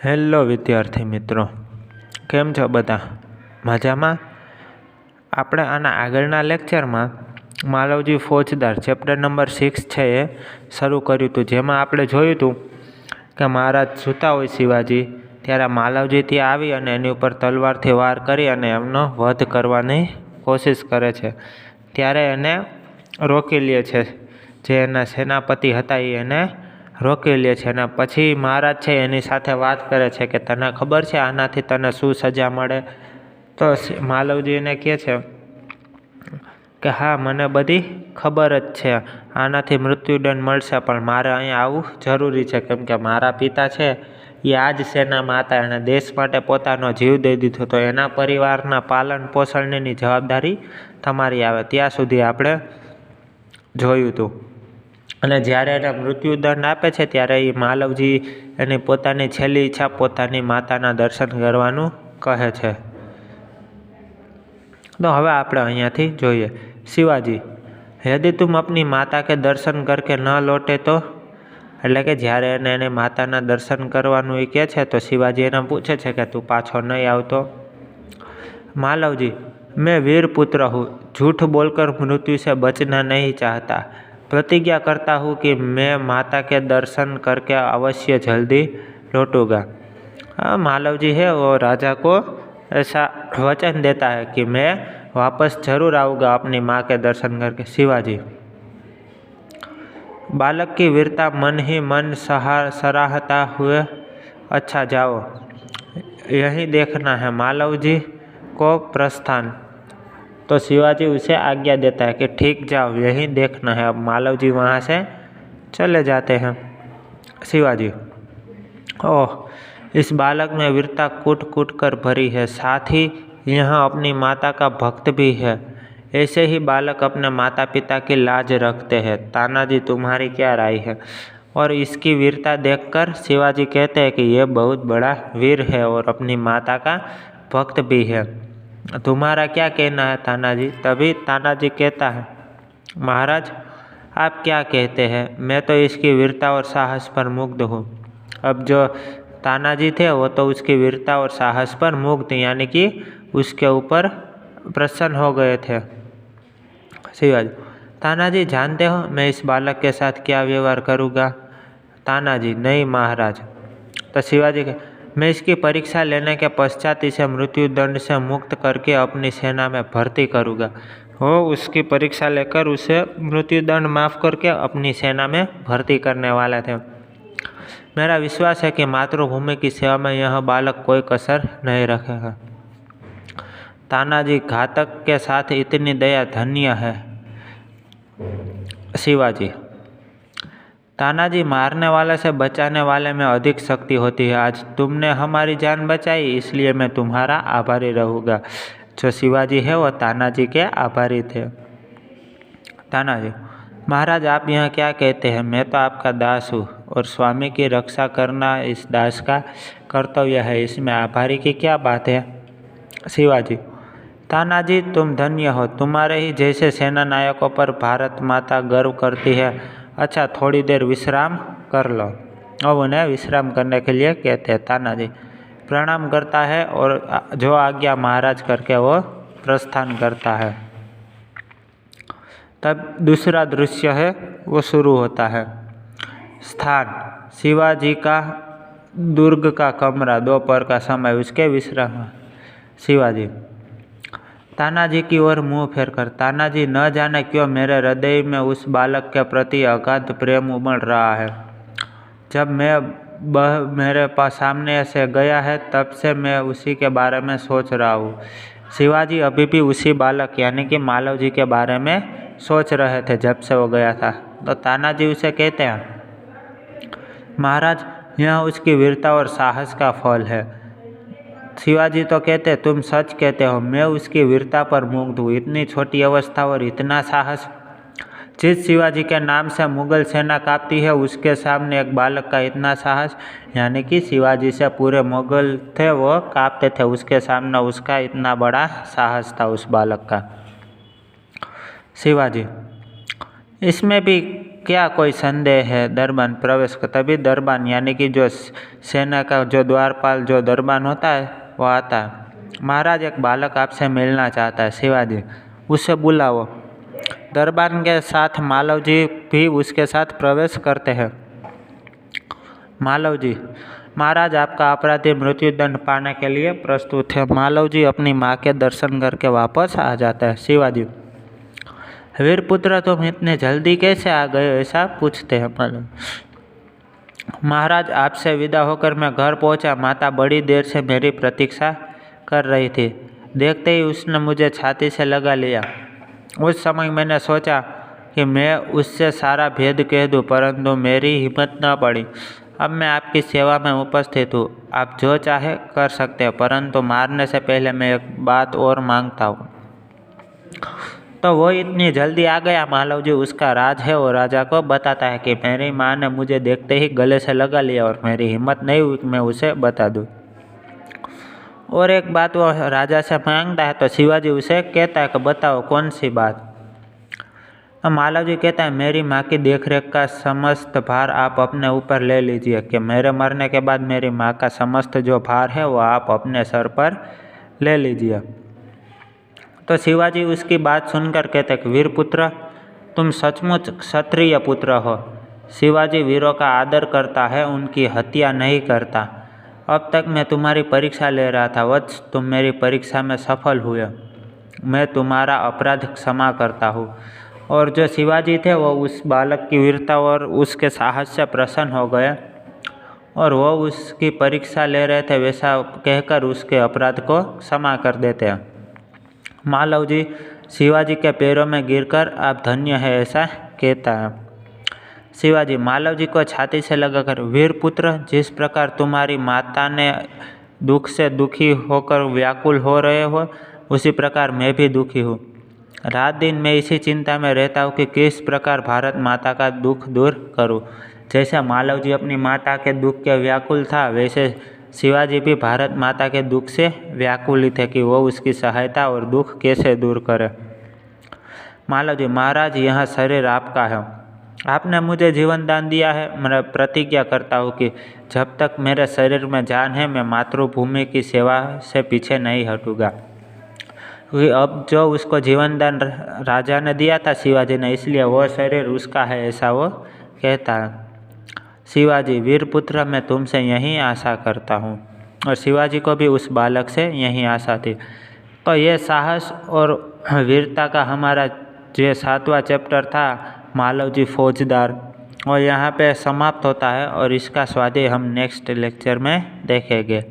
Hello વિદ્યાર્થી મિત્રો, કેમ છો બધા? મજામાં? આપણે આના આગળના લેક્ચરમાં માલવજી ફોજદાર ચેપ્ટર નંબર 6 છે એ શરૂ કર્યું હતું, જેમાં આપણે જોયું હતું કે મહારાજ સૂતા હોય શિવાજી ત્યારે માલવજી ત્યાં આવી અને એની ઉપર તલવારથી વાર કરી અને એમનો વધ કરવાની કોશિશ કરે છે. ત્યારે એને રોકી લે છે, જે એના સેનાપતિ હતા એને રોકી લે છે. અને પછી મહારાજ છે એની સાથે વાત કરે છે કે તને ખબર છે આનાથી તને શું સજા મળે? તો માલવજી એને કહે છે કે હા, મને બધી ખબર જ છે, આનાથી મૃત્યુદંડ મળશે, પણ મારે અહીંયા આવવું જરૂરી છે કેમ કે મારા પિતા છે એ આ જ સેનામાં હતા, એણે દેશ માટે પોતાનો જીવ દઈ દીધો, તો એના પરિવારના પાલન પોષણની જવાબદારી તમારી આવે. ત્યાં સુધી આપણે જોયું હતું. અને જ્યારે એને મૃત્યુદંડ આપે છે ત્યારે એ માલવજી એની પોતાની છેલ્લી ઈચ્છા પોતાની માતાના દર્શન કરવાનું કહે છે. તો હવે આપણે અહીંયાથી જોઈએ. शिवाजी, यदि तुम अपनी माता के दर्शन करके न लौटे तो? એટલે કે જ્યારે એને માતાના દર્શન કરવાનું એ કહે છે તો શિવાજી એને પૂછે છે કે તું પાછો નહીં આવતો? मालवजी, मैं वीर पुत्र हूँ, झूठ बोलकर मृत्यु से बचना नहीं चाहता, प्रतिज्ञा करता हूँ कि मैं माता के दर्शन करके अवश्य जल्दी लौटूंगा. मालवजी है वो राजा को ऐसा वचन देता है कि मैं वापस जरूर आऊँगा अपनी माँ के दर्शन करके. शिवाजी, बालक की वीरता मन ही मन सराहता हुए, अच्छा जाओ, यही देखना है. मालवजी को प्रस्थान. तो शिवाजी उसे आज्ञा देता है कि ठीक जाओ, यही देखना है. अब मालवजी वहाँ से चले जाते हैं. शिवाजी, ओह, इस बालक में वीरता कूट कूट कर भरी है, साथ ही यहाँ अपनी माता का भक्त भी है. ऐसे ही बालक अपने माता पिता की लाज रखते हैं. तानाजी, तुम्हारी क्या राय है? और इसकी वीरता देखकर शिवाजी कहते हैं कि यह बहुत बड़ा वीर है और अपनी माता का भक्त भी है. तुम्हारा क्या कहना है तानाजी? तभी तानाजी कहता है, महाराज आप क्या कहते हैं, मैं तो इसकी वीरता और साहस पर मुग्ध हूँ. अब जो तानाजी थे वो तो उसकी वीरता और साहस पर मुग्ध, यानी कि उसके ऊपर प्रसन्न हो गए थे. शिवाजी, तानाजी जानते हो मैं इस बालक के साथ क्या व्यवहार करूँगा? तानाजी, नहीं महाराज. तो शिवाजी के, मैं इसकी परीक्षा लेने के पश्चात इसे मृत्युदंड से मुक्त करके अपनी सेना में भर्ती करूँगा. वो उसकी परीक्षा लेकर उसे मृत्युदंड माफ़ करके अपनी सेना में भर्ती करने वाले थे. मेरा विश्वास है कि मातृभूमि की सेवा में यह बालक कोई कसर नहीं रखेगा. तानाजी, घातक के साथ इतनी दया धन्य है. शिवाजी, तानाजी, मारने वाले से बचाने वाले में अधिक शक्ति होती है. आज तुमने हमारी जान बचाई, इसलिए मैं तुम्हारा आभारी रहूँगा. जो शिवाजी है वो तानाजी के आभारी थे. तानाजी, महाराज आप यहाँ क्या कहते हैं? मैं तो आपका दास हूँ और स्वामी की रक्षा करना इस दास का कर्तव्य है, इसमें आभारी की क्या बात है? शिवाजी, तानाजी तुम धन्य हो, तुम्हारे ही जैसे सेना नायकों पर भारत माता गर्व करती है. अच्छा, थोड़ी देर विश्राम कर लो. अब उन्हें विश्राम करने के लिए कहते हैं. तानाजी प्रणाम करता है और जो आज्ञा महाराज करके वो प्रस्थान करता है. तब दूसरा दृश्य है वो शुरू होता है. स्थान शिवाजी का दुर्ग का कमरा, दोपहर का समय, उसके विश्राम. शिवाजी, तानाजी की ओर मुंह फेरकर, तानाजी न जाने क्यों मेरे हृदय में उस बालक के प्रति अगाध प्रेम उमड़ रहा है. जब मेरे पास सामने से गया है तब से मैं उसी के बारे में सोच रहा हूँ. शिवाजी अभी भी उसी बालक यानी कि मालवजी के बारे में सोच रहे थे जब से वो गया था. तो तानाजी उसे कहते हैं, महाराज यह उसकी वीरता और साहस का फल है. शिवाजी तो कहते तुम सच कहते हो, मैं उसकी वीरता पर मुग्ध हूँ. इतनी छोटी अवस्था और इतना साहस. जिस शिवाजी के नाम से मुगल सेना कांपती है उसके सामने एक बालक का इतना साहस, यानी कि शिवाजी से पूरे मुगल थे वो कांपते थे, उसके सामने उसका इतना बड़ा साहस था उस बालक का. शिवाजी, इसमें भी क्या कोई संदेह है? दरबान प्रवेश कर तभी दरबान यानी कि जो सेना का जो द्वारपाल जो दरबान होता है वो आता है। महाराज एक बालक आपसे मिलना चाहता है। शिवाजी उसे बुलाओ। दरबान के साथ मालव जी भी उसके साथ प्रवेश करते हैं। मालव जी महाराज आपका अपराधी मृत्युदंड पाने के लिए प्रस्तुत है। मालव जी अपनी माँ के दर्शन करके वापस आ जाता है। शिवाजी वीरपुत्र तुम इतने जल्दी कैसे आ गए ऐसा पूछते हैं मालव। महाराज आपसे विदा होकर मैं घर पहुंचा। माता बड़ी देर से मेरी प्रतीक्षा कर रही थी। देखते ही उसने मुझे छाती से लगा लिया। उस समय मैंने सोचा कि मैं उससे सारा भेद कह दूं, परंतु मेरी हिम्मत न पड़ी। अब मैं आपकी सेवा में उपस्थित हूँ। आप जो चाहे कर सकते हैं, परंतु मारने से पहले मैं एक बात और मांगता हूँ। तो वो इतनी जल्दी आ गया मालव जी। उसका राज है और राजा को बताता है कि मेरी माँ ने मुझे देखते ही गले से लगा लिया और मेरी हिम्मत नहीं हुई कि मैं उसे बता दूँ। और एक बात वो राजा से मांगता है तो शिवाजी उसे कहता है कि बताओ कौन सी बात। मालव जी कहता है मेरी माँ की देखरेख का समस्त भार आप अपने ऊपर ले लीजिए, कि मेरे मरने के बाद मेरी माँ का समस्त जो भार है वो आप अपने सर पर ले लीजिए। तो शिवाजी उसकी बात सुनकर कहते कि वीरपुत्र तुम सचमुच क्षत्रिय पुत्र हो। शिवाजी वीरों का आदर करता है, उनकी हत्या नहीं करता। अब तक मैं तुम्हारी परीक्षा ले रहा था, वत्स तुम मेरी परीक्षा में सफल हुए। मैं तुम्हारा अपराध क्षमा करता हूँ। और जो शिवाजी थे वो उस बालक की वीरता और उसके साहस से प्रसन्न हो गए और वो उसकी परीक्षा ले रहे थे वैसा कहकर उसके अपराध को क्षमा कर देते हैं। मालव जी शिवाजी के पैरों में गिरकर आप धन्य है ऐसा कहता है। शिवाजी मालव जी को छाती से लगाकर वीरपुत्र जिस प्रकार तुम्हारी माता ने दुख से दुखी होकर व्याकुल हो रहे हो, उसी प्रकार मैं भी दुखी हूँ। रात दिन मैं इसी चिंता में रहता हूँ कि किस प्रकार भारत माता का दुख दूर करूँ। जैसे मालव जी अपनी माता के दुख के व्याकुल था, वैसे शिवाजी भी भारत माता के दुख से व्याकुल थे कि वो उसकी सहायता और दुख कैसे दूर करे। मालव जी महाराज यह शरीर आपका है, आपने मुझे जीवन दान दिया है। मैं प्रतिज्ञा करता हूँ कि जब तक मेरे शरीर में जान है मैं मातृभूमि की सेवा से पीछे नहीं हटूँगा। अब जो उसको जीवन दान राजा ने दिया था शिवाजी ने, इसलिए वो शरीर उसका है ऐसा वो कहता है। शिवाजी वीरपुत्र मैं तुमसे यही आशा करता हूँ। और शिवाजी को भी उस बालक से यही आशा थी। तो ये साहस और वीरता का हमारा जो 7वां चैप्टर था मालव जी फौजदार, और यहाँ पे समाप्त होता है और इसका स्वाध्याय हम नेक्स्ट लेक्चर में देखेंगे।